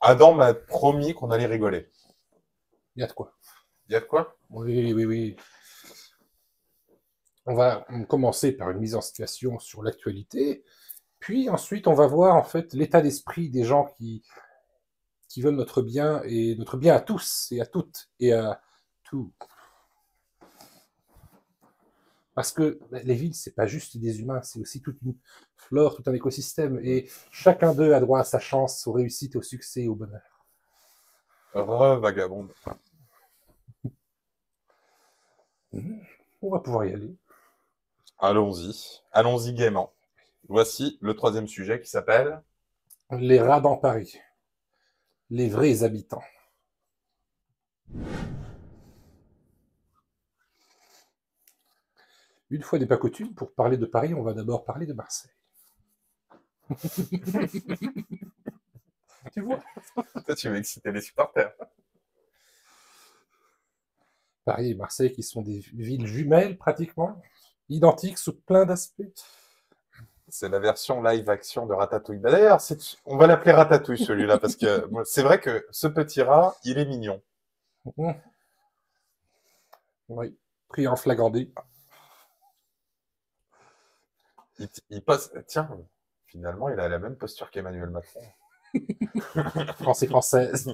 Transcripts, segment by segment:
Adam m'a promis qu'on allait rigoler. Il y a de quoi. Il y a de quoi? Oui, oui, oui. On va commencer par une mise en situation sur l'actualité, puis ensuite on va voir en fait l'état d'esprit des gens qui veulent notre bien et notre bien à tous et à toutes et à tout. Parce que les villes, c'est pas juste des humains, c'est aussi toute une flore, tout un écosystème, et chacun d'eux a droit à sa chance, aux réussites, au succès et au bonheur. Vagabonde. On va pouvoir y aller. Allons-y. Allons-y gaiement. Voici le troisième sujet qui s'appelle... Les rats dans Paris, les vrais habitants. Une fois n'est pas coutume, pour parler de Paris, on va d'abord parler de Marseille. Tu vois, Toi, tu veux exciter les supporters. Paris et Marseille qui sont des villes jumelles pratiquement, identiques sous plein d'aspects. C'est la version live action de Ratatouille. Bah, d'ailleurs, on va l'appeler Ratatouille celui-là parce que c'est vrai que ce petit rat, il est mignon. Mmh. Oui, pris en flagrant délit. Il passe. Tiens, finalement, il a la même posture qu'Emmanuel Macron. Français française.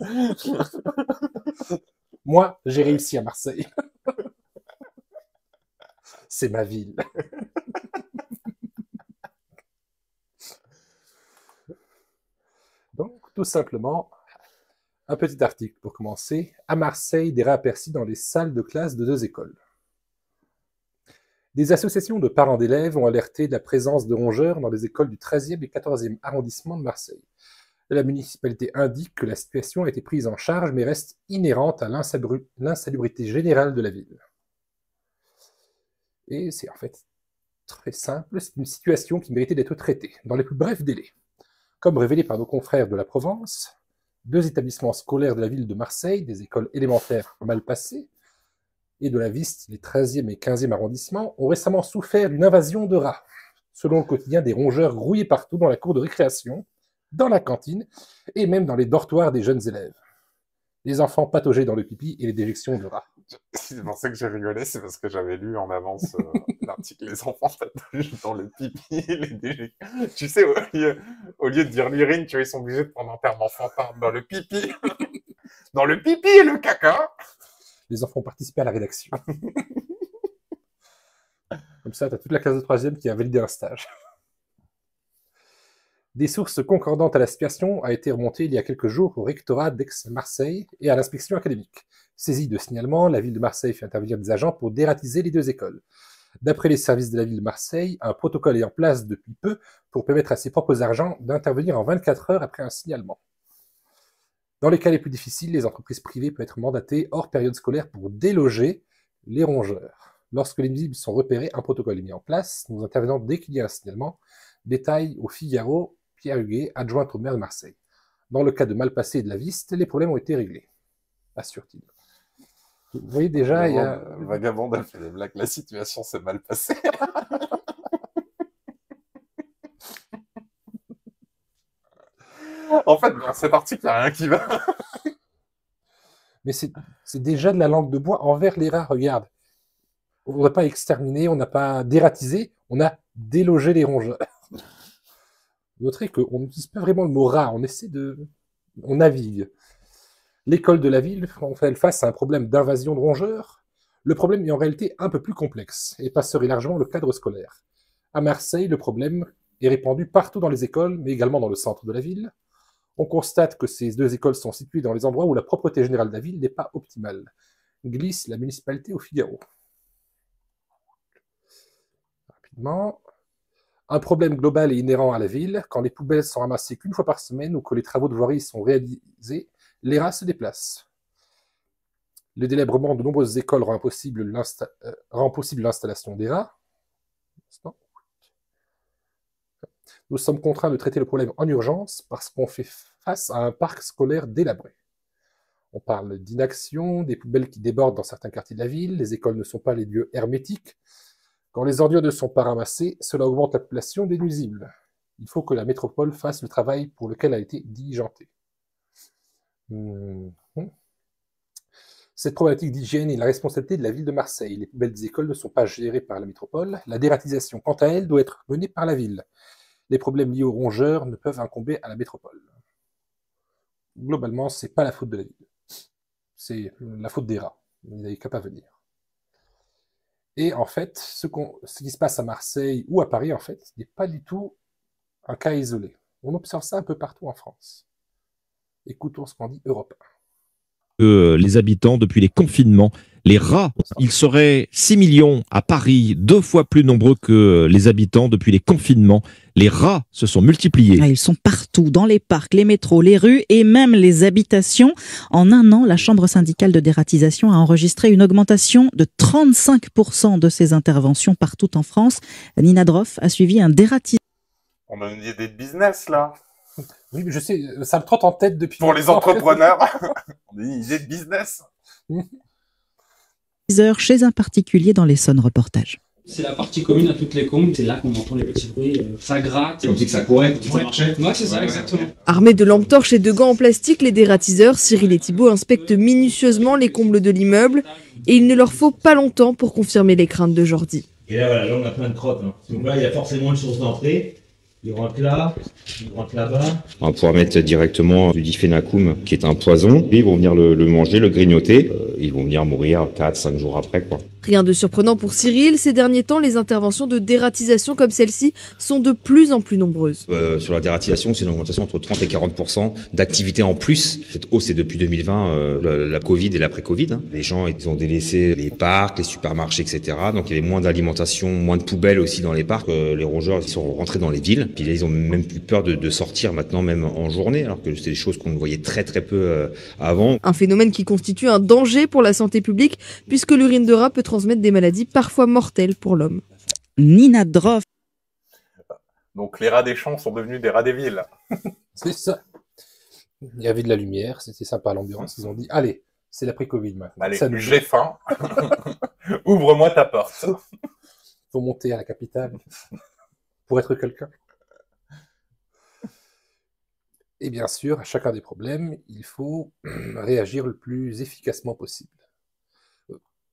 Moi, j'ai réussi à Marseille. C'est ma ville. Donc, tout simplement, un petit article pour commencer. À Marseille, des rats perçus dans les salles de classe de deux écoles. Des associations de parents d'élèves ont alerté de la présence de rongeurs dans les écoles du 13e et 14e arrondissement de Marseille. La municipalité indique que la situation a été prise en charge mais reste inhérente à l'insalubrité générale de la ville. Et c'est en fait très simple, c'est une situation qui méritait d'être traitée dans les plus brefs délais. Comme révélé par nos confrères de la Provence, deux établissements scolaires de la ville de Marseille, des écoles élémentaires mal passées, et de la Viste, les 13e et 15e arrondissements, ont récemment souffert d'une invasion de rats. Selon le quotidien, des rongeurs grouillaient partout dans la cour de récréation, dans la cantine et même dans les dortoirs des jeunes élèves. Les enfants pataugeaient dans le pipi et les déjections de rats. C'est pour ça que j'ai rigolé, c'est parce que j'avais lu en avance l'article Les enfants tatouent dans le pipi et les déjections. Tu sais, au lieu de dire l'urine, tu vois, ils sont obligés de prendre un terme enfantin dans le pipi. Dans le pipi et le caca. Les enfants participaient à la rédaction. Comme ça, tu as toute la classe de 3e qui a validé un stage. Des sources concordantes à la situation a été remontée il y a quelques jours au rectorat d'Aix-Marseille et à l'inspection académique. Saisie de signalement, la ville de Marseille fait intervenir des agents pour dératiser les deux écoles. D'après les services de la ville de Marseille, un protocole est en place depuis peu pour permettre à ses propres agents d'intervenir en 24 heures après un signalement. Dans les cas les plus difficiles, les entreprises privées peuvent être mandatées hors période scolaire pour déloger les rongeurs. Lorsque les nuisibles sont repérés, un protocole est mis en place. Nous intervenons dès qu'il y a un signalement. Détail au Figaro, Pierre Huguet, adjointe au maire de Marseille. Dans le cas de Malpassé et de la Viste, les problèmes ont été réglés, assure-t-il. Vous voyez déjà, il y a... Vagabond a fait des blagues. La situation s'est mal passée. En fait, dans cet article, il n'y a rien qui va. Mais c'est déjà de la langue de bois envers les rats, regarde. On n'a pas exterminé, on n'a pas dératisé, on a délogé les rongeurs. Vous noterez qu'on n'utilise pas vraiment le mot rat, on essaie de... On navigue. L'école de la ville fait face à un problème d'invasion de rongeurs. Le problème est en réalité un peu plus complexe et passerait largement le cadre scolaire. À Marseille, le problème est répandu partout dans les écoles, mais également dans le centre de la ville. On constate que ces deux écoles sont situées dans les endroits où la propreté générale de la ville n'est pas optimale. Glisse la municipalité au Figaro. Rapidement. Un problème global et inhérent à la ville, quand les poubelles sont ramassées qu'une fois par semaine ou que les travaux de voirie sont réalisés, les rats se déplacent. Le délabrement de nombreuses écoles rend possible l'installation des rats. Nous sommes contraints de traiter le problème en urgence parce qu'on fait face à un parc scolaire délabré. On parle d'inaction, des poubelles qui débordent dans certains quartiers de la ville, les écoles ne sont pas les lieux hermétiques. Quand les ordures ne sont pas ramassées, cela augmente la population des nuisibles. Il faut que la métropole fasse le travail pour lequel elle a été diligentée. Mhm. Cette problématique d'hygiène est la responsabilité de la ville de Marseille. Les poubelles des écoles ne sont pas gérées par la métropole. La dératisation, quant à elle, doit être menée par la ville. Les problèmes liés aux rongeurs ne peuvent incomber à la métropole. Globalement, c'est pas la faute de la ville. C'est la faute des rats. Ils n'avaient qu'à pas venir. Et en fait, ce qui se passe à Marseille ou à Paris, en fait, n'est pas du tout un cas isolé. On observe ça un peu partout en France. Écoutons ce qu'en dit Europe 1. Les habitants depuis les confinements. Les rats, ils seraient 6 millions à Paris, 2 fois plus nombreux que les habitants depuis les confinements. Les rats se sont multipliés. Ils sont partout, dans les parcs, les métros, les rues et même les habitations. En un an, la Chambre syndicale de dératisation a enregistré une augmentation de 35% de ses interventions partout en France. Nina Droff a suivi un dératisement. On a une idée de business, là. Oui, mais je sais, ça me trotte en tête depuis... Pour les entrepreneurs, on a une idée de business. Chez un particulier dans l'Essonne reportage. C'est la partie commune à toutes les combles, c'est là qu'on entend les petits bruits, ça gratte. C'est comme si que ça courait, ça marchait. Ouais, c'est ça, exactement. Armés de lampes torches et de gants en plastique, les dératiseurs, Cyril et Thibault, inspectent minutieusement les combles de l'immeuble et il ne leur faut pas longtemps pour confirmer les craintes de Jordi. Et là, voilà, là on a plein de crottes. Hein. Donc là, il y a forcément une source d'entrée. Ils rentrent là, ils rentrent là-bas. On va pouvoir mettre directement du diphénacum, qui est un poison. Et ils vont venir le manger, le grignoter. Ils vont venir mourir 4-5 jours après, quoi. Rien de surprenant pour Cyril, ces derniers temps, les interventions de dératisation comme celle-ci sont de plus en plus nombreuses. Sur la dératisation, c'est une augmentation entre 30 et 40% d'activité en plus. Cette hausse, c'est depuis 2020, la Covid et l'après-Covid. Hein. Les gens, ils ont délaissé les parcs, les supermarchés, etc. Donc il y avait moins d'alimentation, moins de poubelles aussi dans les parcs. Les rongeurs, ils sont rentrés dans les villes. Puis là, ils ont même plus peur de sortir maintenant, même en journée, alors que c'était des choses qu'on voyait très très peu avant. Un phénomène qui constitue un danger pour la santé publique, puisque l'urine de rat peut transmettre des maladies parfois mortelles pour l'homme. Nina Droff. Donc les rats des champs sont devenus des rats des villes. C'est ça. Il y avait de la lumière, c'était sympa l'ambiance. Ils ont dit, allez, c'est l'après-Covid maintenant. Allez, j'ai faim. Ouvre-moi ta porte. Faut monter à la capitale pour être quelqu'un. Et bien sûr, à chacun des problèmes, il faut réagir le plus efficacement possible.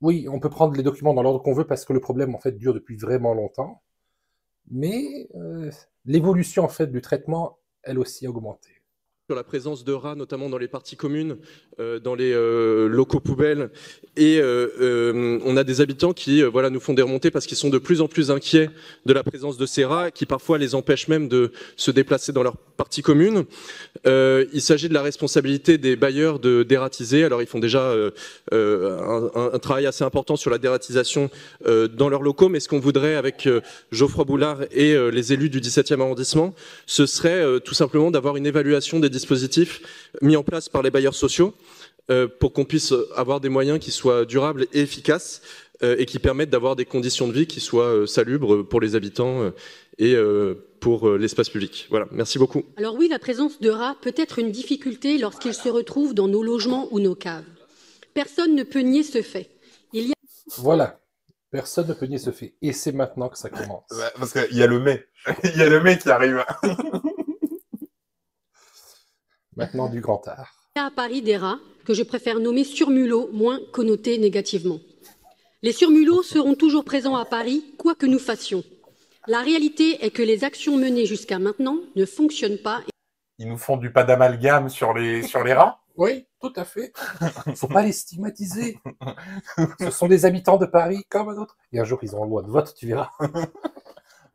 Oui, on peut prendre les documents dans l'ordre qu'on veut parce que le problème en fait dure depuis vraiment longtemps, mais l'évolution en fait du traitement, elle aussi a augmenté. Sur la présence de rats, notamment dans les parties communes, dans les locaux poubelles. Et on a des habitants qui nous font des remontées parce qu'ils sont de plus en plus inquiets de la présence de ces rats, qui parfois les empêchent même de se déplacer dans leur partie commune. Il s'agit de la responsabilité des bailleurs de dératiser. Alors ils font déjà un travail assez important sur la dératisation dans leurs locaux, mais ce qu'on voudrait avec Geoffroy Boulard et les élus du 17e arrondissement, ce serait tout simplement d'avoir une évaluation des dispositifs mis en place par les bailleurs sociaux pour qu'on puisse avoir des moyens qui soient durables et efficaces et qui permettent d'avoir des conditions de vie qui soient salubres pour les habitants et pour l'espace public. Voilà, merci beaucoup. Alors oui, la présence de rats peut être une difficulté lorsqu'ils se retrouvent dans nos logements ou nos caves. Personne ne peut nier ce fait. Voilà, personne ne peut nier ce fait. Et c'est maintenant que ça commence. Ouais, parce qu'il y a le mais. Il y a le mais qui arrive. Maintenant du grand art. Il y a à Paris des rats que je préfère nommer surmulots, moins connotés négativement. Les surmulots seront toujours présents à Paris, quoi que nous fassions. La réalité est que les actions menées jusqu'à maintenant ne fonctionnent pas. Ils nous font du pas d'amalgame sur les rats? Oui, tout à fait. Il ne faut pas les stigmatiser. Ce sont des habitants de Paris comme d'autres. Et un jour, ils ont le droit de vote, tu verras.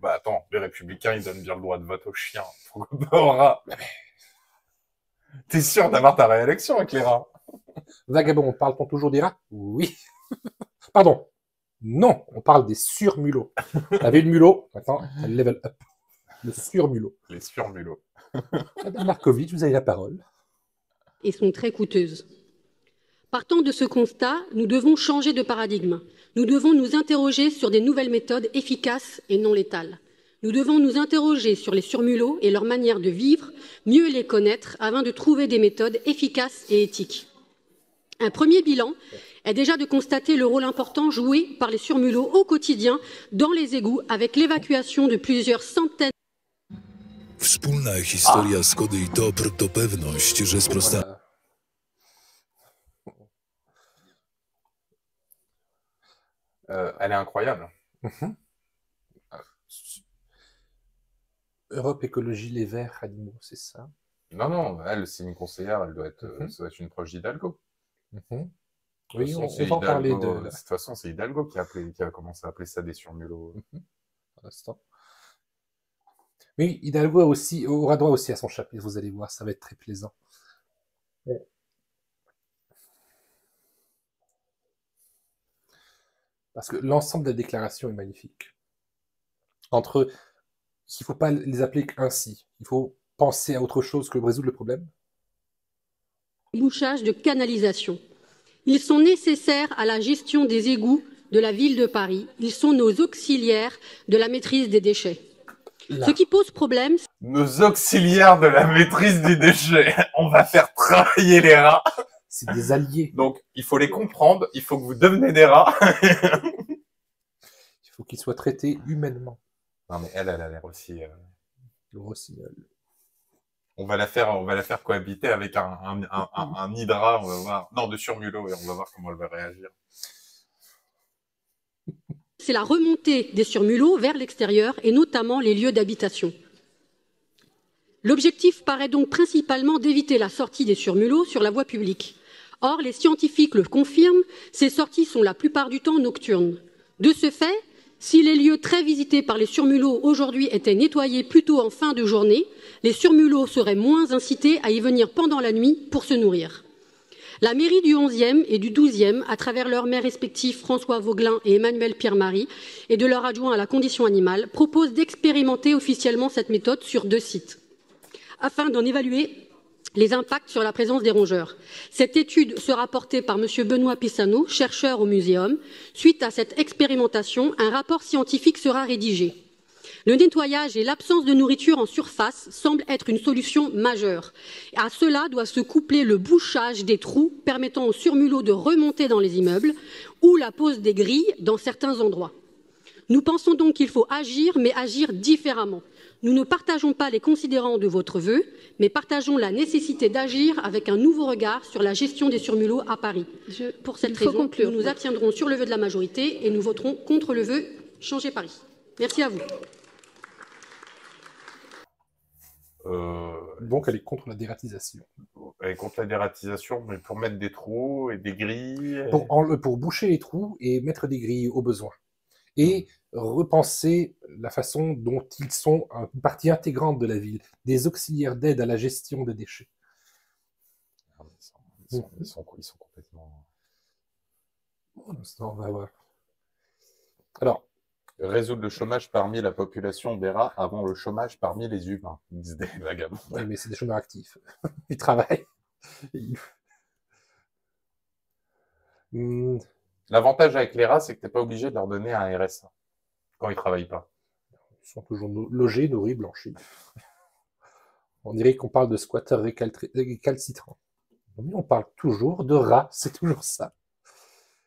Bah attends, les républicains, ils donnent bien le droit de vote aux chiens. Pourquoi pas aux rats? T'es sûr d'avoir ta réélection avec les rats? Vagabond, parle-t-on toujours des rats? Oui. Pardon. Non, on parle des surmulots. T'avais le mulot, maintenant, level up. Le surmulot. Les surmulots. Madame Markovitch, vous avez la parole. Et sont très coûteuses. Partant de ce constat, nous devons changer de paradigme. Nous devons nous interroger sur des nouvelles méthodes efficaces et non létales. Nous devons nous interroger sur les surmulots et leur manière de vivre, mieux les connaître afin de trouver des méthodes efficaces et éthiques. Un premier bilan est déjà de constater le rôle important joué par les surmulots au quotidien dans les égouts avec l'évacuation de plusieurs centaines. Wspólna historia Skody i Topr to pewność, że Elle est incroyable. Mhm. Europe Écologie Les Verts Animaux, c'est ça? Non, non, elle, c'est une conseillère, elle doit être, Mhm. ça doit être une proche d'Hidalgo. Mhm. De toute Oui, façon, on c'est va en parler de Hidalgo. De là, toute façon, c'est Hidalgo qui a commencé à appeler ça des surmulots. pour l'instant. Oui, Hidalgo aura droit aussi à son chapitre, vous allez voir, ça va être très plaisant. Ouais. Parce que l'ensemble de la déclaration est magnifique. Entre, il ne faut pas les appeler ainsi, il faut penser à autre chose que résoudre le problème. Bouchage de canalisation. Ils sont nécessaires à la gestion des égouts de la ville de Paris. Ils sont nos auxiliaires de la maîtrise des déchets. Là. Ce qui pose problème, Nos auxiliaires de la maîtrise des déchets. On va faire travailler les rats. C'est des alliés. Donc, il faut les comprendre. Il faut que vous deveniez des rats. Il faut qu'ils soient traités humainement. Non, mais elle a l'air aussi. Le rossignol. On va la faire cohabiter avec un hydra, on va voir. Non, de surmulot, et on va voir comment elle va réagir. c'est la remontée des surmulots vers l'extérieur et notamment les lieux d'habitation. L'objectif paraît donc principalement d'éviter la sortie des surmulots sur la voie publique. Or, les scientifiques le confirment, ces sorties sont la plupart du temps nocturnes. De ce fait, si les lieux très visités par les surmulots aujourd'hui étaient nettoyés plutôt en fin de journée, les surmulots seraient moins incités à y venir pendant la nuit pour se nourrir. La mairie du 11e et du 12e, à travers leurs maires respectifs François Vauglin et Emmanuel Pierre-Marie, et de leur adjoint à la condition animale, proposent d'expérimenter officiellement cette méthode sur 2 sites, afin d'en évaluer les impacts sur la présence des rongeurs. Cette étude sera portée par M. Benoît Pissano, chercheur au Muséum. Suite à cette expérimentation, un rapport scientifique sera rédigé. Le nettoyage et l'absence de nourriture en surface semblent être une solution majeure. À cela doit se coupler le bouchage des trous permettant aux surmulots de remonter dans les immeubles ou la pose des grilles dans certains endroits. Nous pensons donc qu'il faut agir, mais agir différemment. Nous ne partageons pas les considérants de votre vœu, mais partageons la nécessité d'agir avec un nouveau regard sur la gestion des surmulots à Paris. Pour cette raison, nous nous abstiendrons sur le vœu de la majorité et nous voterons contre le vœu Changer Paris. Merci à vous. Donc elle est contre la dératisation. Elle est contre la dératisation, mais pour mettre des trous et des grilles. Pour boucher les trous et mettre des grilles au besoin. Et repenser la façon dont ils sont une partie intégrante de la ville, des auxiliaires d'aide à la gestion des déchets. Ils sont complètement... On va voir. Alors, résoudre le chômage parmi la population des rats avant le chômage parmi les humains, disent des vagabonds. Oui, mais c'est des chômeurs actifs. Ils travaillent. L'avantage avec les rats, c'est que tu n'es pas obligé de leur donner un RSA quand ils ne travaillent pas. Ils sont toujours logés, nourris, blanchis. On dirait qu'on parle de squatteurs récalcitrants. Mais on parle toujours de rats, c'est toujours ça.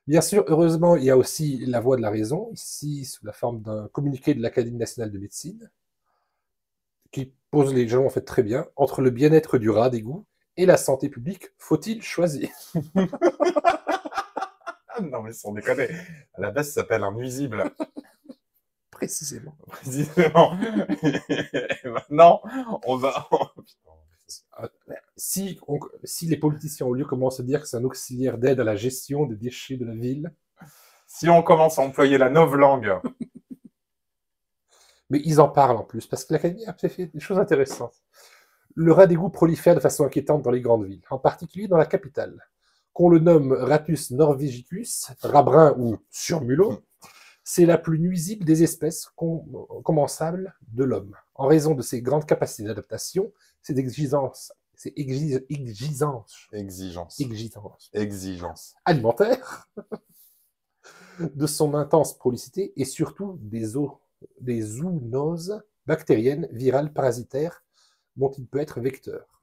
Bien sûr, heureusement, il y a aussi la voix de la raison, ici sous la forme d'un communiqué de l'Académie nationale de médecine, qui pose les gens en fait très bien. Entre le bien-être du rat d'égout et la santé publique, faut-il choisir? Non mais sans déconner, à la base ça s'appelle un nuisible. Précisément. Précisément. Et maintenant, on va... Si les politiciens, au lieu, commencent à dire que c'est un auxiliaire d'aide à la gestion des déchets de la ville... Si on commence à employer la novlangue... Mais ils en parlent en plus, parce que l'Académie a fait des choses intéressantes. Le rat d'égout prolifère de façon inquiétante dans les grandes villes, en particulier dans la capitale. Qu'on le nomme Ratus norvegicus, rat brun ou surmulot, c'est la plus nuisible des espèces commensables de l'homme, en raison de ses grandes capacités d'adaptation, ses exigences alimentaires, de son intense prolificité et surtout des zoonoses bactériennes, virales, parasitaires dont il peut être vecteur.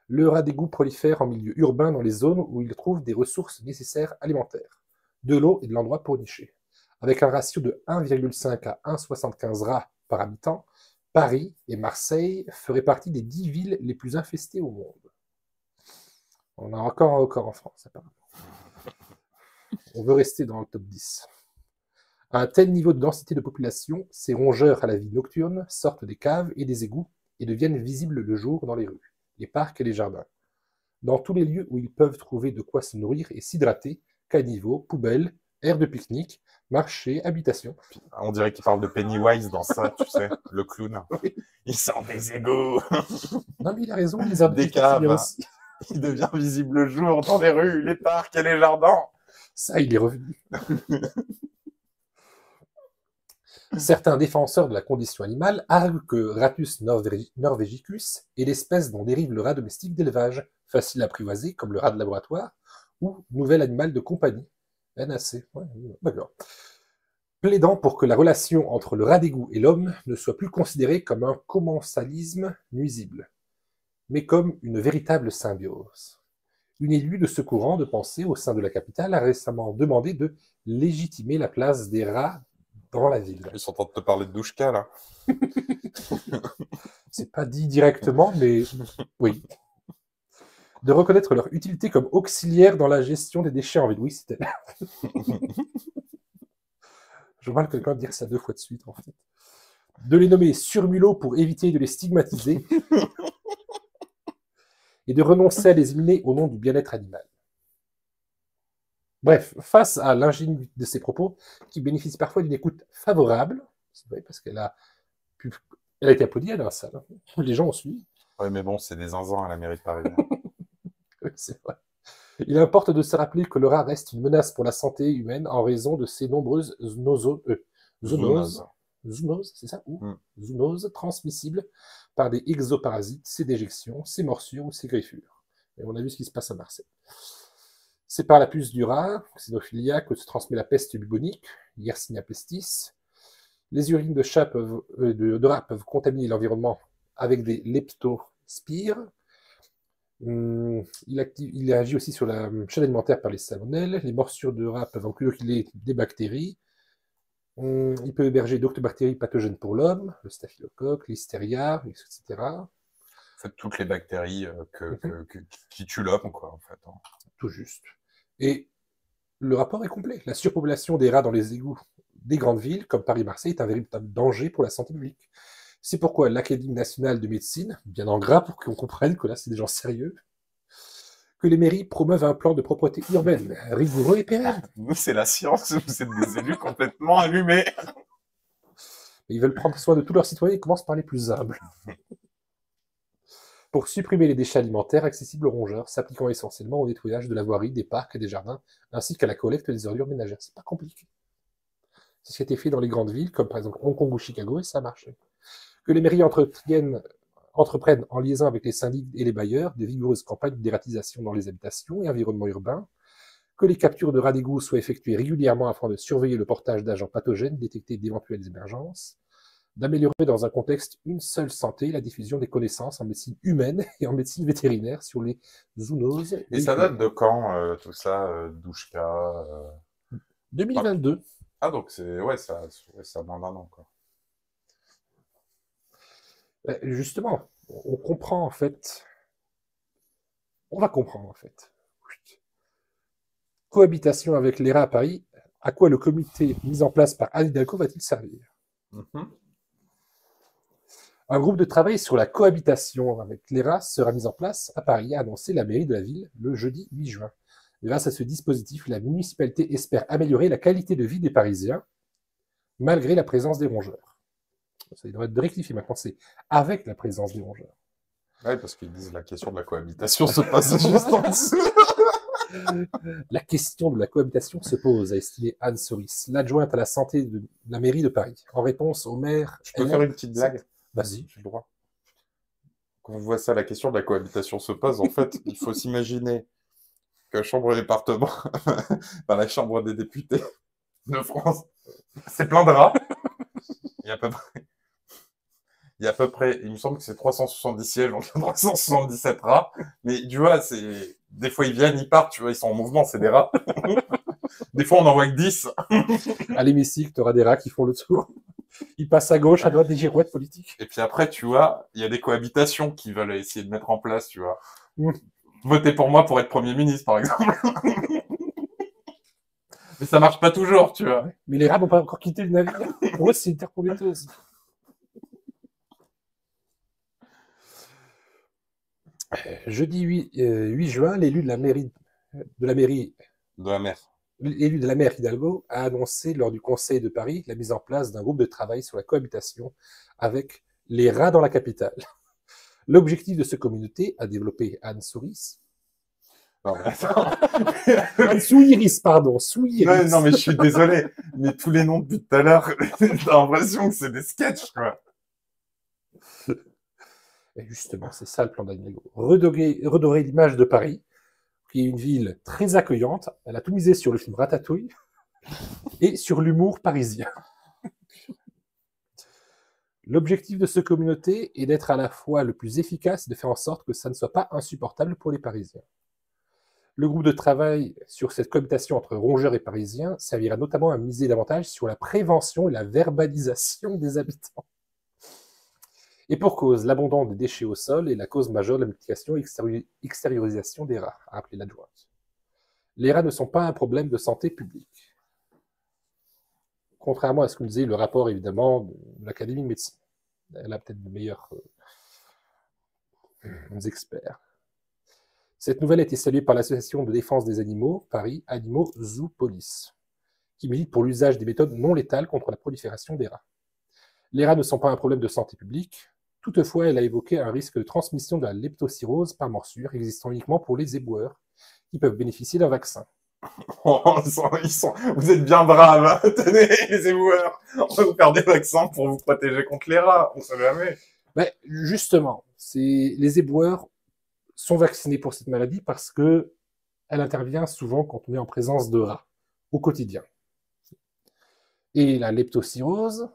Le rat d'égout prolifère en milieu urbain dans les zones où il trouve des ressources nécessaires alimentaires, de l'eau et de l'endroit pour nicher. Avec un ratio de 1,5 à 1,75 rats par habitant, Paris et Marseille feraient partie des 10 villes les plus infestées au monde. On a encore un record en France, apparemment. On veut rester dans le top 10. À un tel niveau de densité de population, ces rongeurs à la vie nocturne sortent des caves et des égouts et deviennent visibles le jour dans les rues, les parcs et les jardins. Dans tous les lieux où ils peuvent trouver de quoi se nourrir et s'hydrater, caniveaux, poubelles, aires de pique-nique, marchés, habitations. On dirait qu'il parle de Pennywise dans ça, tu sais, le clown. Oui. Il sort des égouts. Non, mais il a raison, les aires de Des pique-nique, caves. il y a aussi. Il devient visible le jour dans les rues, les parcs et les jardins. Ça, il est revenu. Certains défenseurs de la condition animale arguent que Ratus norvegicus est l'espèce dont dérive le rat domestique d'élevage, facile à apprivoiser comme le rat de laboratoire, ou nouvel animal de compagnie, NAC. Ouais, d'accord. Plaidant pour que la relation entre le rat d'égout et l'homme ne soit plus considérée comme un commensalisme nuisible, mais comme une véritable symbiose. Une élue de ce courant de pensée au sein de la capitale a récemment demandé de légitimer la place des rats dans la ville. Ils sont en train de te parler de Douchka, là. C'est pas dit directement, mais oui. De reconnaître leur utilité comme auxiliaire dans la gestion des déchets en ville. Oui, c'était... Je vois quelqu'un dire ça 2 fois de suite, en fait. De les nommer surmulots pour éviter de les stigmatiser. Et de renoncer à les éliminer au nom du bien-être animal. Bref, face à l'ingénuité de ces propos, qui bénéficient parfois d'une écoute favorable, c'est vrai, parce qu'elle a été applaudie à la salle, les gens ont suivi. Oui, mais bon, c'est des zinzins à la mairie de Paris. Oui, c'est vrai. Il importe de se rappeler que le rat reste une menace pour la santé humaine en raison de ses nombreuses zoonoses, c'est ça, zoonoses transmissibles par des exoparasites, ses déjections, ses morsures ou ses griffures. Et on a vu ce qui se passe à Marseille. C'est par la puce du rat, xénophilia, que se transmet la peste bubonique, Yersinia pestis. Les urines de chat de rat peuvent contaminer l'environnement avec des leptospires. Il agit aussi sur la chaîne alimentaire par les salmonelles. Les morsures de rat peuvent inoculer des bactéries. Il peut héberger d'autres bactéries pathogènes pour l'homme, le staphylocoque, l'hystéria, etc. En fait, toutes les bactéries qui tuent l'homme, quoi, en fait. Tout juste. Et le rapport est complet. La surpopulation des rats dans les égouts des grandes villes, comme Paris-Marseille, est un véritable danger pour la santé publique. C'est pourquoi l'Académie nationale de médecine, bien en gras pour qu'on comprenne que là c'est des gens sérieux, que les mairies promeuvent un plan de propreté urbaine, rigoureux et pérenne. Nous, c'est la science, vous êtes des élus complètement allumés. Ils veulent prendre soin de tous leurs citoyens et commencent par les plus humbles. Pour supprimer les déchets alimentaires accessibles aux rongeurs, s'appliquant essentiellement au nettoyage de la voirie, des parcs et des jardins, ainsi qu'à la collecte des ordures ménagères. C'est pas compliqué. C'est ce qui a été fait dans les grandes villes, comme par exemple Hong Kong ou Chicago, et ça a marché. Que les mairies entreprennent en liaison avec les syndics et les bailleurs de vigoureuses campagnes d'ératisation dans les habitations et environnements urbains, que les captures de rats d'égout soient effectuées régulièrement afin de surveiller le portage d'agents pathogènes, détecter d'éventuelles émergences, d'améliorer dans un contexte une seule santé la diffusion des connaissances en médecine humaine et en médecine vétérinaire sur les zoonoses. Et ça date de quand, tout ça, Douchka 2022. Ah, donc c'est ça a moins d'1 an, quoi. Justement, on comprend en fait. On va comprendre en fait. Cohabitation avec les rats à Paris, à quoi le comité mis en place par Anne Hidalgo va-t-il servir? Un groupe de travail sur la cohabitation avec les rats sera mis en place à Paris, a annoncé la mairie de la ville le jeudi 8 juin. Grâce à ce dispositif, la municipalité espère améliorer la qualité de vie des Parisiens, malgré la présence des rongeurs. Ça devrait être rectifié maintenant, c'est avec la présence des rongeurs. Oui, parce qu'ils disent la question de la cohabitation se passe juste en dessous. La question de la cohabitation se pose, a estimé Anne Soris, l'adjointe à la santé de la mairie de Paris, en réponse au maire... Je peux faire une petite blague? Vas-y. J'ai le droit. Quand on voit ça, la question de la cohabitation se pose, en fait, il faut s'imaginer que la chambre département, enfin, la chambre des députés de France, c'est plein de rats. Il y a à peu près, il me semble que c'est 370 sièges, donc 377 rats. Mais tu vois, des fois ils viennent, ils partent, tu vois, ils sont en mouvement, c'est des rats. Des fois on en voit que 10. À l'hémicycle, tu auras des rats qui font le tour. Ils passent à gauche, à droite, des girouettes politiques. Et puis après, tu vois, il y a des cohabitations qui veulent essayer de mettre en place, tu vois. Votez pour moi pour être Premier ministre, par exemple. Mais ça marche pas toujours, tu vois. Mais les rats n'ont pas encore quitté le navire. Pour eux, c'est une terre prometteuse. Jeudi 8 juin, l'élu de la mairie De la mer. l'élu de la maire Hidalgo a annoncé lors du Conseil de Paris la mise en place d'un groupe de travail sur la cohabitation avec les rats dans la capitale. L'objectif de cette communauté, a développé Anne Souris. Non, mais attends. Anne Souiris, pardon, Souiris. Ouais, non, mais je suis désolé. Mais tous les noms depuis tout à l'heure, j'ai l'impression que c'est des sketchs, quoi. Et justement, c'est ça le plan d'Anne Hidalgo. Redorer l'image de Paris, qui est une ville très accueillante. Elle a tout misé sur le film Ratatouille et sur l'humour parisien. L'objectif de cette communauté est d'être à la fois le plus efficace et de faire en sorte que ça ne soit pas insupportable pour les Parisiens. Le groupe de travail sur cette cohabitation entre rongeurs et Parisiens servira notamment à miser davantage sur la prévention et la verbalisation des habitants. Et pour cause, l'abondance des déchets au sol est la cause majeure de la multiplication et extériorisation des rats, a rappelé l'adjointe. Les rats ne sont pas un problème de santé publique. Contrairement à ce que disait le rapport, évidemment, de l'Académie de médecine. Elle a peut-être de meilleurs experts. Cette nouvelle a été saluée par l'Association de défense des animaux, Paris Animaux Zoo Police, qui milite pour l'usage des méthodes non létales contre la prolifération des rats. Les rats ne sont pas un problème de santé publique. Toutefois, elle a évoqué un risque de transmission de la leptocirrhose par morsure existant uniquement pour les éboueurs, qui peuvent bénéficier d'un vaccin. Oh, vous êtes bien braves, hein. Tenez, les éboueurs. On va vous faire des vaccins pour vous protéger contre les rats. On sait jamais. Ben, justement, les éboueurs sont vaccinés pour cette maladie parce que elle intervient souvent quand on est en présence de rats au quotidien. Et la leptocirrhose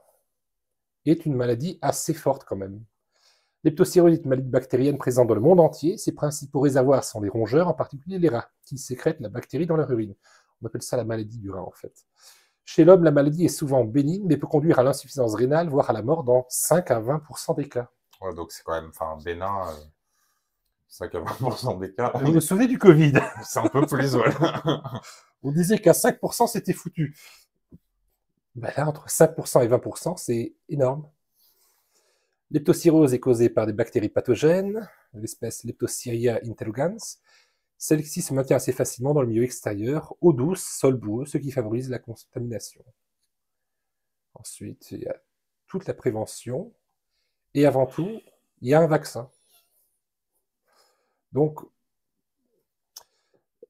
est une maladie assez forte quand même. Leptocirrhose est une maladie bactérienne présente dans le monde entier. Ses principaux réservoirs sont les rongeurs, en particulier les rats, qui sécrètent la bactérie dans leur urine. On appelle ça la maladie du rat, en fait. Chez l'homme, la maladie est souvent bénigne, mais peut conduire à l'insuffisance rénale, voire à la mort dans 5 à 20% des cas. Ouais, donc c'est quand même, bénin, 5 à 20% des cas. Vous vous souvenez du Covid? C'est un peu plus, voilà. On disait qu'à 5%, c'était foutu. Ben là, entre 5% et 20%, c'est énorme. Leptocirrhose est causée par des bactéries pathogènes, l'espèce Leptospirea interrogans. Celle-ci se maintient assez facilement dans le milieu extérieur, eau douce, sol boueux, ce qui favorise la contamination. Ensuite, il y a toute la prévention. Et avant tout, il y a un vaccin. Donc,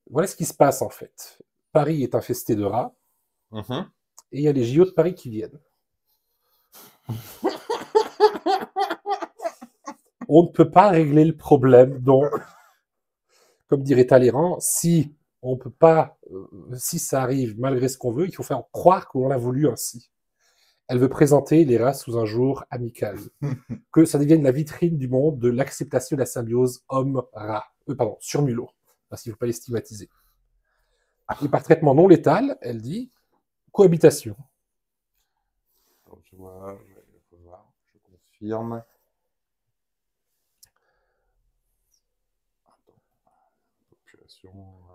voilà ce qui se passe en fait. Paris est infesté de rats, et il y a les JO de Paris qui viennent. On ne peut pas régler le problème, donc, comme dirait Talleyrand, si on peut pas, si ça arrive malgré ce qu'on veut, il faut faire croire qu'on l'a voulu ainsi. Elle veut présenter les rats sous un jour amical, que ça devienne la vitrine du monde de l'acceptation de la symbiose homme-rat, surmulot, parce qu'il ne faut pas les stigmatiser. Et par traitement non létal, elle dit cohabitation. Alors, je vois, je confirme.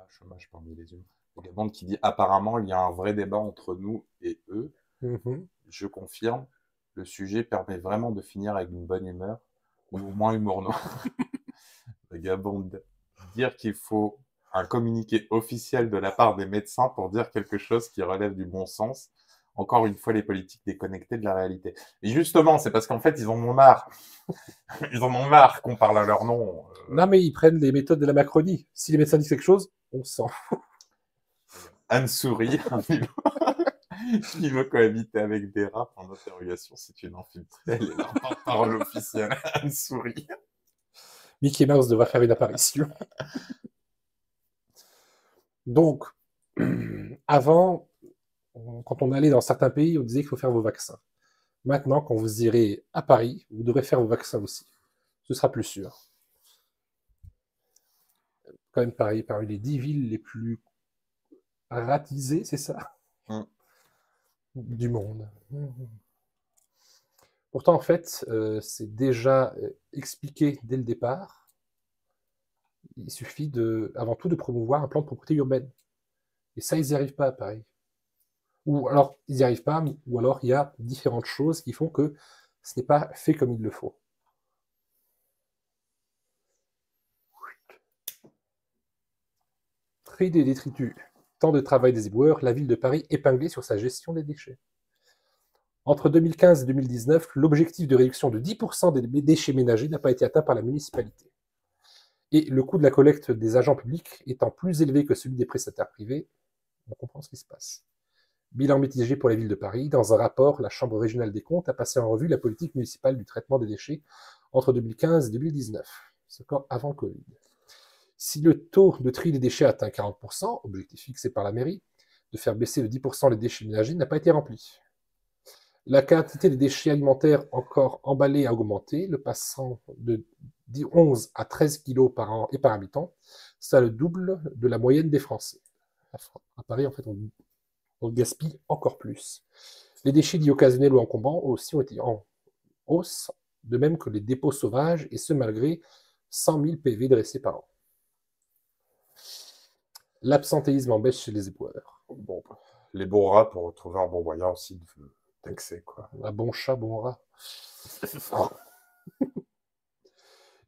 Chômage parmi les humains. Il y a une bande qui dit apparemment il y a un vrai débat entre nous et eux. Je confirme, le sujet permet vraiment de finir avec une bonne humeur ou au moins humour noir. Vagabonde. Dire qu'il faut un communiqué officiel de la part des médecins pour dire quelque chose qui relève du bon sens. Encore une fois, les politiques déconnectés de la réalité. Et justement, c'est parce qu'en fait, ils en ont marre. Ils en ont marre qu'on parle à leur nom. Non, mais ils prennent les méthodes de la Macronie. Si les médecins disent quelque chose, on s'en fout. Anne Souris, qui veut cohabiter avec des rats en interrogation, c'est une infiltrée. Elle est la parole officielle. Anne Souris. Mickey Mouse devrait faire une apparition. Donc, avant, quand on allait dans certains pays, on disait qu'il faut faire vos vaccins. Maintenant, quand vous irez à Paris, vous devrez faire vos vaccins aussi. Ce sera plus sûr. Quand même Paris, parmi les 10 villes les plus ratisées, c'est ça, du monde. Pourtant, en fait, c'est déjà expliqué dès le départ. Il suffit avant tout de promouvoir un plan de propreté urbaine. Et ça, ils n'y arrivent pas à Paris. Ou alors, ils n'y arrivent pas, ou alors il y a différentes choses qui font que ce n'est pas fait comme il le faut. Tri des détritus. Temps de travail des éboueurs, la ville de Paris épinglée sur sa gestion des déchets. Entre 2015 et 2019, l'objectif de réduction de 10% des déchets ménagers n'a pas été atteint par la municipalité. Et le coût de la collecte des agents publics étant plus élevé que celui des prestataires privés, on comprend ce qui se passe. Bilan mitigé pour la ville de Paris. Dans un rapport, la Chambre régionale des comptes a passé en revue la politique municipale du traitement des déchets entre 2015 et 2019, ce encore avant le Covid. Si le taux de tri des déchets atteint 40%, objectif fixé par la mairie, de faire baisser de 10% les déchets ménagers n'a pas été rempli. La quantité des déchets alimentaires encore emballés a augmenté, le passant de 11 à 13 kg par an et par habitant, ça le double de la moyenne des Français. À Paris, en fait, on gaspille encore plus. Les déchets dits occasionnels ou encombrants aussi ont été en hausse, de même que les dépôts sauvages, et ce malgré 100 000 PV dressés par an. L'absentéisme en baisse chez les éboueurs. Bon, les bons rats pour retrouver un bon moyen aussi d'accès, quoi. Un bon chat, bon rat.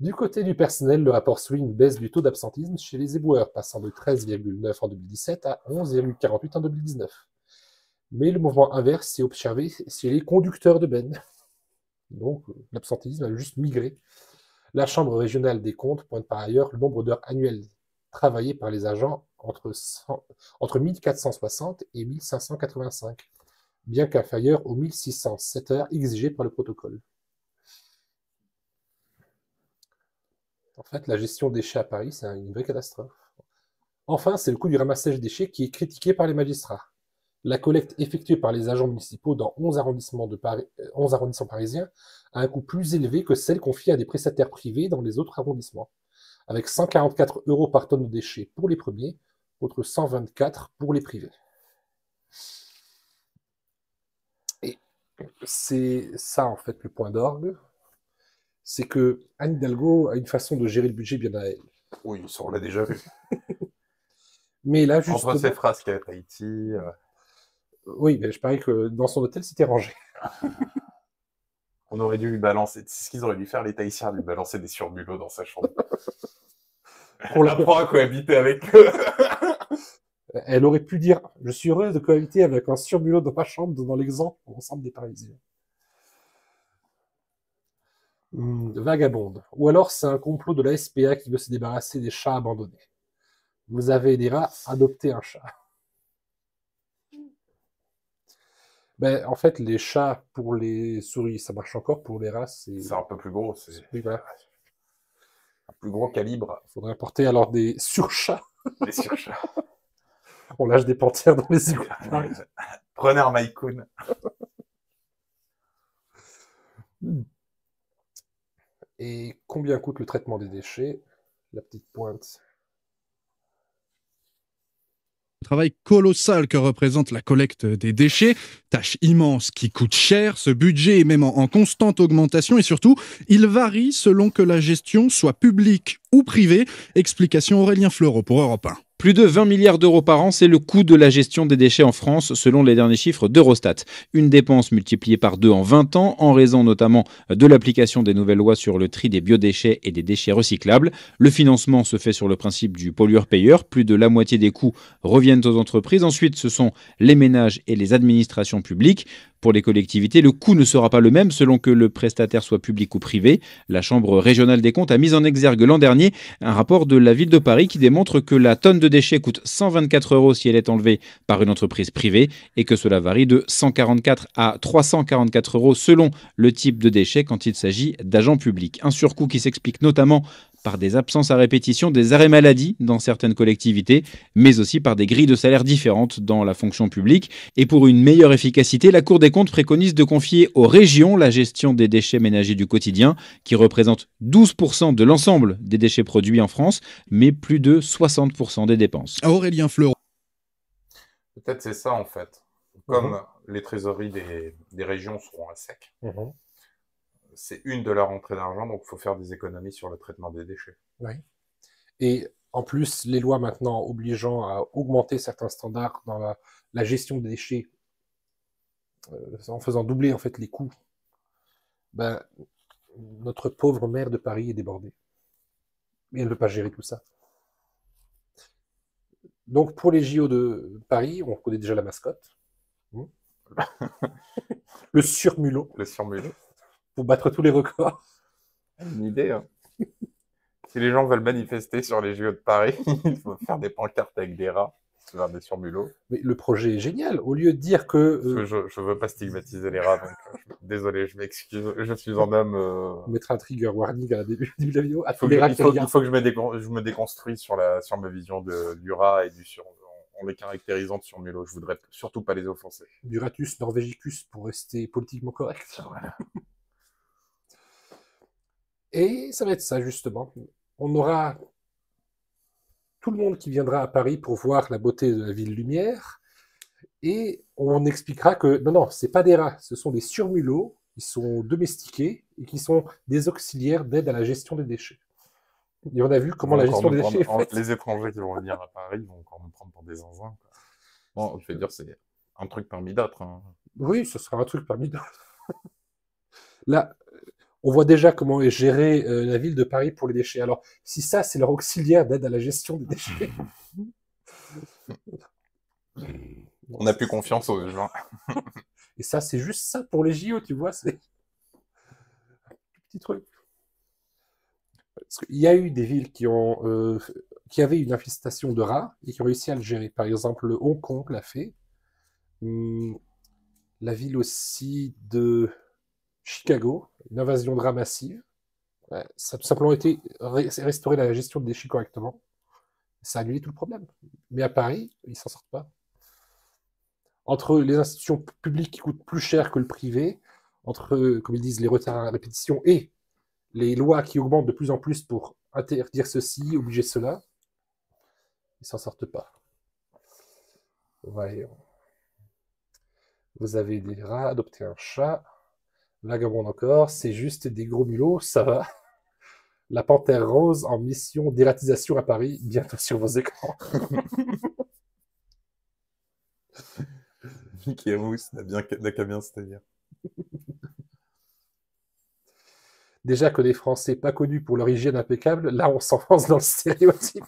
Du côté du personnel, le rapport souligne une baisse du taux d'absentisme chez les éboueurs, passant de 13,9 en 2017 à 11,48 en 2019. Mais le mouvement inverse s'est observé chez les conducteurs de bennes. Donc, l'absentéisme a juste migré. La Chambre régionale des comptes pointe par ailleurs le nombre d'heures annuelles travaillées par les agents entre 1460 et 1585, bien qu'inférieur aux 1607 heures exigées par le protocole. En fait, la gestion des déchets à Paris, c'est une vraie catastrophe. Enfin, c'est le coût du ramassage des déchets qui est critiqué par les magistrats. La collecte effectuée par les agents municipaux dans 11 arrondissements parisiens a un coût plus élevé que celle confiée à des prestataires privés dans les autres arrondissements, avec 144 € par tonne de déchets pour les premiers, contre 124 pour les privés. Et c'est ça, en fait, le point d'orgue. C'est que Anne Hidalgo a une façon de gérer le budget bien à elle. Oui, ça on l'a déjà vu. Mais là, justement... Entre ses frasques à Tahiti... Oui, mais je parie que dans son hôtel, c'était rangé. On aurait dû lui balancer... C'est ce qu'ils auraient dû faire, les Tahitiens, lui balancer des surmulots dans sa chambre. On apprend à cohabiter avec eux. Elle aurait pu dire « Je suis heureuse de cohabiter avec un surmulot dans ma chambre », dans l'exemple pour l'ensemble des Parisiens. Vagabonde. Ou alors c'est un complot de la SPA qui veut se débarrasser des chats abandonnés. Vous avez des rats, adoptez un chat. Ben, en fait, les chats pour les souris, ça marche encore. Pour les rats, c'est un peu plus gros. Oui, voilà. Un plus gros calibre. Il faudrait apporter alors des surchats. Des surchats. On lâche des panthères dans les égouts. Prenez un Maïkoun. Et combien coûte le traitement des déchets? La petite pointe. Le travail colossal que représente la collecte des déchets, tâche immense qui coûte cher, ce budget est même en constante augmentation et surtout, il varie selon que la gestion soit publique ou privée. Explication Aurélien Fleureau pour Europe 1. Plus de 20 milliards d'euros par an, c'est le coût de la gestion des déchets en France, selon les derniers chiffres d'Eurostat. Une dépense multipliée par 2 en 20 ans, en raison notamment de l'application des nouvelles lois sur le tri des biodéchets et des déchets recyclables. Le financement se fait sur le principe du pollueur-payeur. Plus de la moitié des coûts reviennent aux entreprises. Ensuite, ce sont les ménages et les administrations publiques. Pour les collectivités, le coût ne sera pas le même selon que le prestataire soit public ou privé. La Chambre régionale des comptes a mis en exergue l'an dernier un rapport de la ville de Paris qui démontre que la tonne de déchets coûte 124 € si elle est enlevée par une entreprise privée et que cela varie de 144 à 344 € selon le type de déchets quand il s'agit d'agents publics. Un surcoût qui s'explique notamment par des absences à répétition, des arrêts maladie dans certaines collectivités, mais aussi par des grilles de salaire différentes dans la fonction publique. Et pour une meilleure efficacité, la Cour des comptes préconise de confier aux régions la gestion des déchets ménagers du quotidien, qui représentent 12% de l'ensemble des déchets produits en France, mais plus de 60% des dépenses. Aurélien Fleureau. Peut-être c'est ça en fait. Comme les trésoreries des régions seront à sec, c'est une de leurs rentrées d'argent, donc il faut faire des économies sur le traitement des déchets. Oui. Et en plus, les lois maintenant obligeant à augmenter certains standards dans la gestion des déchets en faisant doubler en fait les coûts, ben, notre pauvre maire de Paris est débordée. Et elle ne peut pas gérer tout ça. Donc pour les JO de Paris, on connaît déjà la mascotte. Le surmulot. Le surmulot. Pour battre tous les records. Une idée, hein. Si les gens veulent manifester sur les JO de Paris, il faut faire des pancartes avec des rats, faire des surmulots. Mais le projet est génial. Au lieu de dire que... Je veux pas stigmatiser les rats, donc désolé, je m'excuse. Je suis un homme... On mettra un trigger warning à la début de la vidéo. Il faut que je me déconstruise sur ma vision du rat et en les caractérisant de surmulot. Je voudrais surtout pas les offenser. Du Ratus norvegicus pour rester politiquement correct. Voilà. Et ça va être ça, justement. On aura tout le monde qui viendra à Paris pour voir la beauté de la ville lumière. Et on expliquera que non, c'est pas des rats, ce sont des surmulots qui sont domestiqués et qui sont des auxiliaires d'aide à la gestion des déchets. Et on a vu comment la gestion des déchets est faite. Les étrangers qui vont venir à Paris vont encore nous prendre pour des zinzins. Bon, je veux dire, c'est un truc parmi d'autres. Hein. Oui, ce sera un truc parmi d'autres. Là, on voit déjà comment est gérée la ville de Paris pour les déchets. Alors, si ça, c'est leur auxiliaire d'aide à la gestion des déchets. On n'a plus confiance aux gens. Et ça, c'est juste ça pour les JO, tu vois. C'est un petit truc. Parce qu'il y a eu des villes qui avaient une infestation de rats et qui ont réussi à le gérer. Par exemple, le Hong Kong l'a fait. La ville aussi de Chicago, une invasion de rats massive. Ouais, ça a tout simplement été restaurer la gestion de déchets correctement. Ça a annulé tout le problème. Mais à Paris, ils s'en sortent pas. Entre les institutions publiques qui coûtent plus cher que le privé, entre, comme ils disent, les retards à répétition et les lois qui augmentent de plus en plus pour interdire ceci, obliger cela, ils s'en sortent pas. Voyons. Vous avez des rats, adoptez un chat. Vagabond encore, c'est juste des gros mulots, ça va. La panthère rose en mission d'ératisation à Paris, bientôt sur vos écrans. Mickey Mouse n'a qu'à bien se tenir. Déjà que les Français pas connus pour leur hygiène impeccable, là on s'enfonce dans le stéréotype.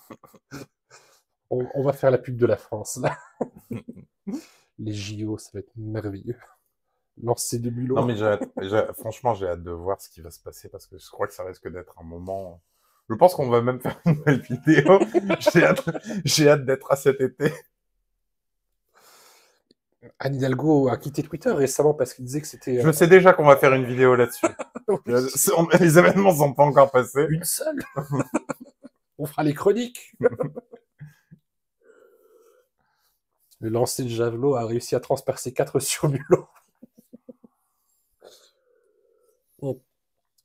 On va faire la pub de la France, là. Les JO, ça va être merveilleux. Lancer de mulots. Non, mais franchement, j'ai hâte de voir ce qui va se passer parce que je crois que ça risque d'être un moment. Je pense qu'on va même faire une nouvelle vidéo. J'ai hâte d'être à cet été. Anne Hidalgo a quitté Twitter récemment parce qu'il disait que c'était... Je sais déjà qu'on va faire une vidéo là-dessus. Oui. Les événements ne sont pas encore passés. Une seule. On fera les chroniques. Le lancer de javelot a réussi à transpercer 4 surmulots.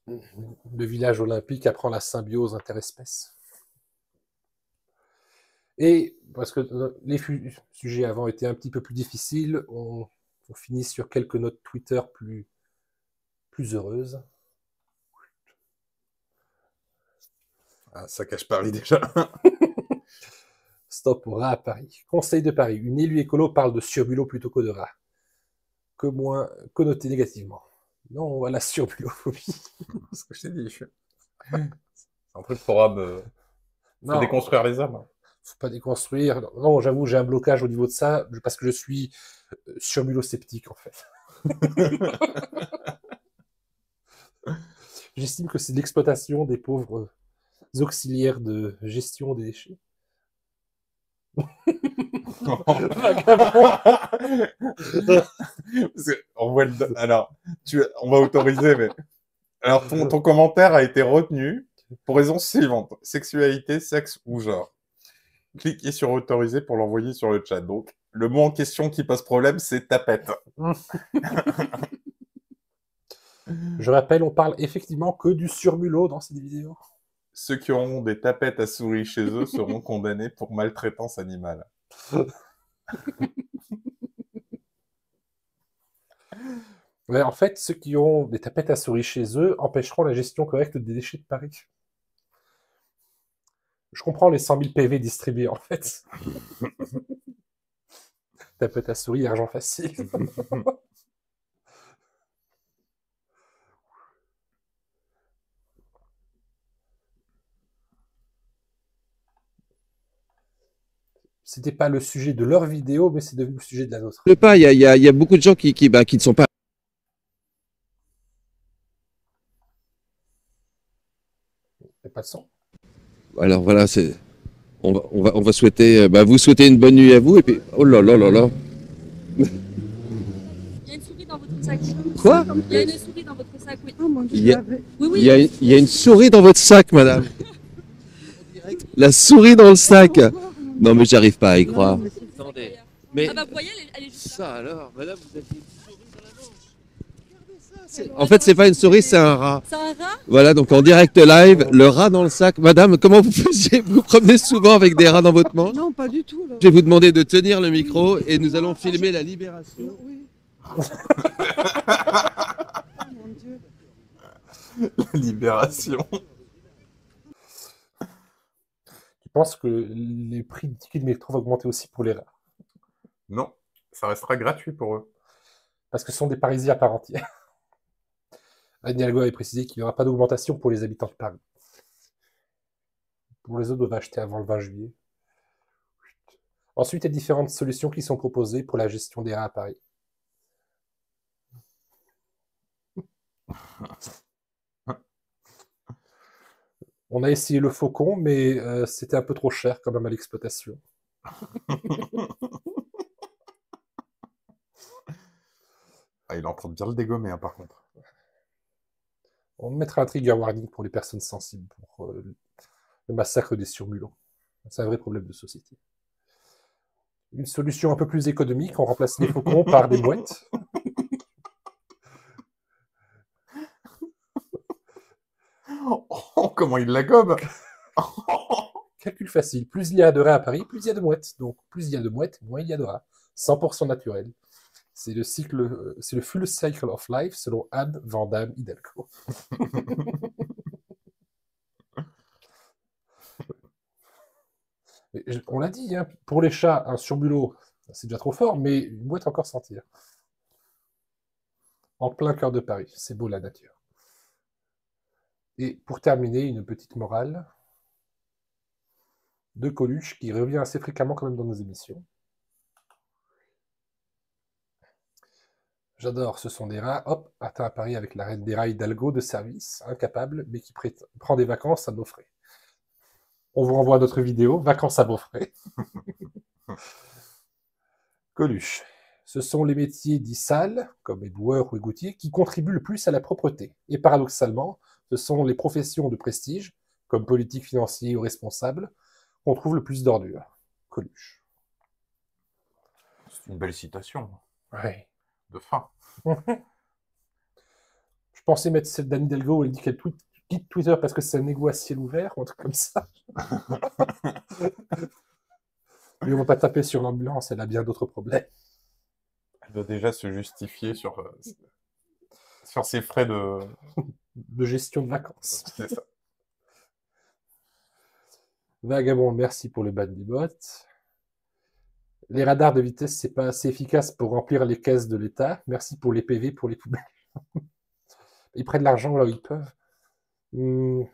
Le village olympique apprend la symbiose interespèces. Et parce que les sujets avant étaient un petit peu plus difficiles, on finit sur quelques notes Twitter plus heureuses. Ah, ça cache Paris déjà. Stop au rat à Paris. Conseil de Paris. Une élue écolo parle de surmulot plutôt que de rat. Que moins connoté négativement. Non, on va la surmulophobie. C'est ce que je t'ai dit. C'est un truc pour hommes. Faut déconstruire les hommes. Faut pas déconstruire. Non, j'avoue, j'ai un blocage au niveau de ça, parce que je suis surmulosceptique, en fait. J'estime que c'est l'exploitation des pauvres auxiliaires de gestion des déchets. Alors, on va autoriser, mais alors ton commentaire a été retenu pour raison suivante: sexualité, sexe ou genre. Cliquez sur autoriser pour l'envoyer sur le chat. Donc, le mot en question qui pose problème, c'est tapette. Je rappelle, on parle effectivement que du surmulot dans cette vidéo. Ceux qui auront des tapettes à souris chez eux seront condamnés pour maltraitance animale. Ouais, en fait, ceux qui ont des tapettes à souris chez eux empêcheront la gestion correcte des déchets de Paris. Je comprends les 100 000 PV distribués, en fait. Tapette à souris, argent facile. C'était pas le sujet de leur vidéo, mais c'est devenu le sujet de la nôtre. Pas, il y a beaucoup de gens qui ne sont pas. Il n'y a pas de son. Alors voilà, on va souhaiter, vous souhaiter une bonne nuit à vous et puis oh là là là là. Il y a une souris dans votre sac. Quoi? Il y a une souris dans votre sac, oui. Oh mon Dieu. Il y a une souris dans votre sac, madame. La souris dans le sac. Non mais j'arrive pas à y croire. Attendez. Mais Ah bah vous voyez, elle est juste là. ça alors, madame, vous avez une souris dans la manche. En fait, c'est pas une souris, c'est un rat. C'est un rat? Voilà, donc en direct live, le rat dans le sac. Madame, comment vous faisiez? Vous promenez souvent avec des rats dans votre manche? Non, pas du tout. Là. Je vais vous demander de tenir le micro et nous allons filmer la libération. Oui. Mon Dieu. La libération. Tu penses que les prix du ticket de métro vont augmenter aussi pour les rats? Non, ça restera gratuit pour eux. Parce que ce sont des Parisiens à part entière. Anne Hidalgo avait précisé qu'il n'y aura pas d'augmentation pour les habitants de Paris. Pour les autres, doivent acheter avant le 20 juillet. Ensuite, il y a différentes solutions qui sont proposées pour la gestion des rats à Paris. On a essayé le faucon, mais c'était un peu trop cher quand même à l'exploitation. Ah, il est en train de bien le dégommer, hein, par contre. On mettra un trigger warning pour les personnes sensibles pour le massacre des surmulots. C'est un vrai problème de société. Une solution un peu plus économique, on remplace les faucons par des mouettes. Oh, comment il la gobe. Calcul facile. Plus il y a de rats à Paris, plus il y a de mouettes. Donc, plus il y a de mouettes, moins il y a de rats. 100% naturel. C'est le full cycle of life selon Anne Van Damme Hidalgo. On l'a dit, hein, pour les chats, un surmulot, c'est déjà trop fort, mais une mouette encore sentir. En plein cœur de Paris, c'est beau la nature. Et pour terminer, une petite morale de Coluche qui revient assez fréquemment quand même dans nos émissions. J'adore, ce sont des rats. Hop, atteint à Paris avec la reine des rats Hidalgo de service, incapable, mais qui prend des vacances à nos frais. On vous renvoie à notre vidéo, vacances à vos frais. Coluche. Ce sont les métiers dits sales, comme éboueur ou égoutier, qui contribuent le plus à la propreté. Et paradoxalement, ce sont les professions de prestige, comme politique, financier ou responsable, qu'on trouve le plus d'ordures. Coluche. C'est une belle citation. Ouais. De fin. Je pensais mettre celle d'Anne Hidalgo où elle dit qu'elle quitte Twitter parce que c'est un égo à ciel ouvert, ou un truc comme ça. Mais on va pas taper sur l'ambulance, elle a bien d'autres problèmes. Elle doit déjà se justifier sur ses frais de gestion de vacances. C'est ça. Vagabond, merci pour le ban des bots. Les radars de vitesse, c'est pas assez efficace pour remplir les caisses de l'État. Merci pour les PV, pour les poubelles. Ils prennent l'argent là où ils peuvent. 2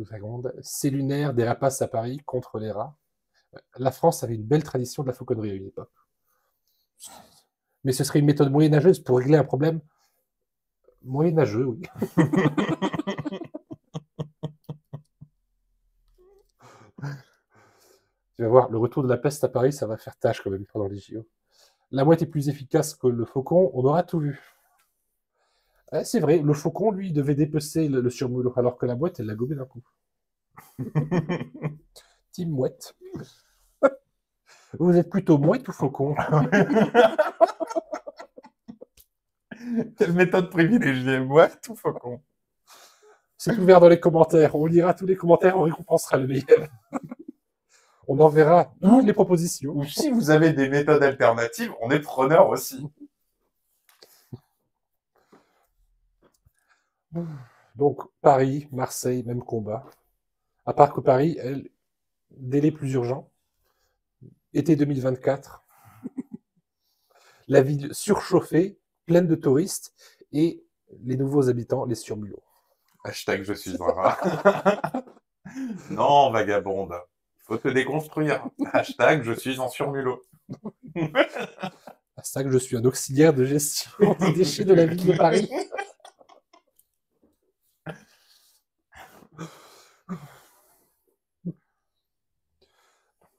secondes. C'est lunaire, des rapaces à Paris contre les rats. La France avait une belle tradition de la fauconnerie à une époque. Mais ce serait une méthode moyenâgeuse pour régler un problème moyenâgeux, oui. Tu vas voir, le retour de la peste à Paris, ça va faire tâche quand même pendant les JO. La mouette est plus efficace que le faucon, on aura tout vu. C'est vrai, le faucon, lui, devait dépecer le surmulot, alors que la mouette, elle l'a gobé d'un coup. Team mouette. Vous êtes plutôt mouette ou faucon? Quelle méthode privilégiée, mouette ou faucon? C'est ouvert dans les commentaires. On lira tous les commentaires, on récompensera le meilleur. On enverra toutes les propositions. Ou si vous avez des méthodes alternatives, on est preneur aussi. Donc, Paris, Marseille, même combat. À part que Paris, délai plus urgent. Été 2024. La ville surchauffée, pleine de touristes, et les nouveaux habitants, les surmulots. Hashtag je suis un rat. Non, vagabonde. Faut te déconstruire. Hashtag je suis en surmulot. Hashtag je suis un auxiliaire de gestion des déchets de la ville de Paris.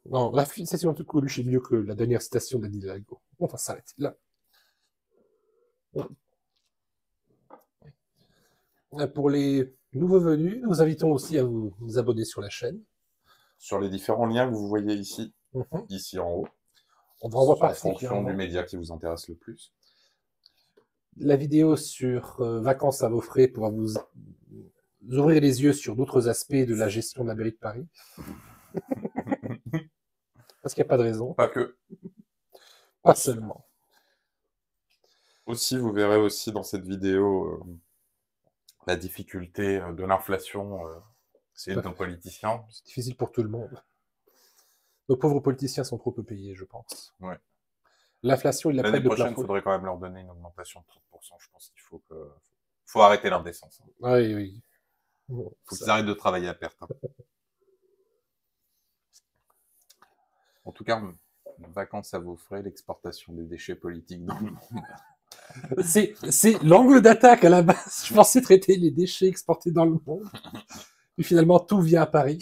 Non, la citation de Coluche est mieux que la dernière citation d'Anne Hidalgo. On va s'arrêter là. Pour les nouveaux venus, nous invitons aussi à vous abonner sur la chaîne. Sur les différents liens que vous voyez ici, ici en haut. On vous renvoie en fonction du média qui vous intéresse le plus. La vidéo sur vacances à vos frais pourra vous ouvrir les yeux sur d'autres aspects de la gestion de la mairie de Paris. Parce qu'il n'y a pas de raison. Pas que. Pas seulement. Aussi, vous verrez aussi dans cette vidéo la difficulté de l'inflation. C'est nos politiciens. C'est difficile pour tout le monde. Nos pauvres politiciens sont trop peu payés, je pense. Ouais. L'inflation, il la L'année prête de plein prochaine, il fouet. faudrait quand même leur donner une augmentation de 30%. Je pense qu'il faut arrêter l'indécence. Oui, oui. Faut qu'ils arrêtent de travailler à perte. En tout cas, vacances à vos frais, l'exportation des déchets politiques dans le monde. C'est l'angle d'attaque à la base. Je pensais traiter les déchets exportés dans le monde. Et finalement, tout vient à Paris.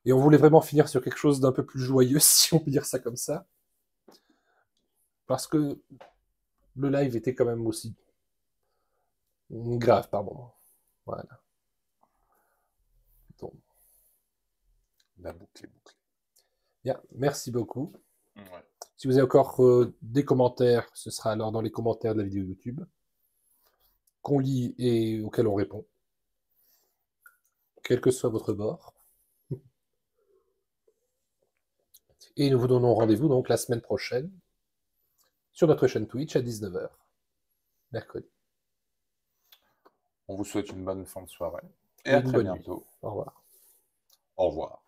Et on voulait vraiment finir sur quelque chose d'un peu plus joyeux, si on peut dire ça comme ça. Parce que le live était quand même aussi grave par moment. Voilà. Donc. La boucle est bouclée. Bien, merci beaucoup. Ouais. Si vous avez encore des commentaires, ce sera alors dans les commentaires de la vidéo YouTube, qu'on lit et auxquels on répond, quel que soit votre bord. Et nous vous donnons rendez-vous donc la semaine prochaine sur notre chaîne Twitch à 19h, mercredi. On vous souhaite une bonne fin de soirée. Et Et à une très bonne bientôt. nuit. Au revoir. Au revoir.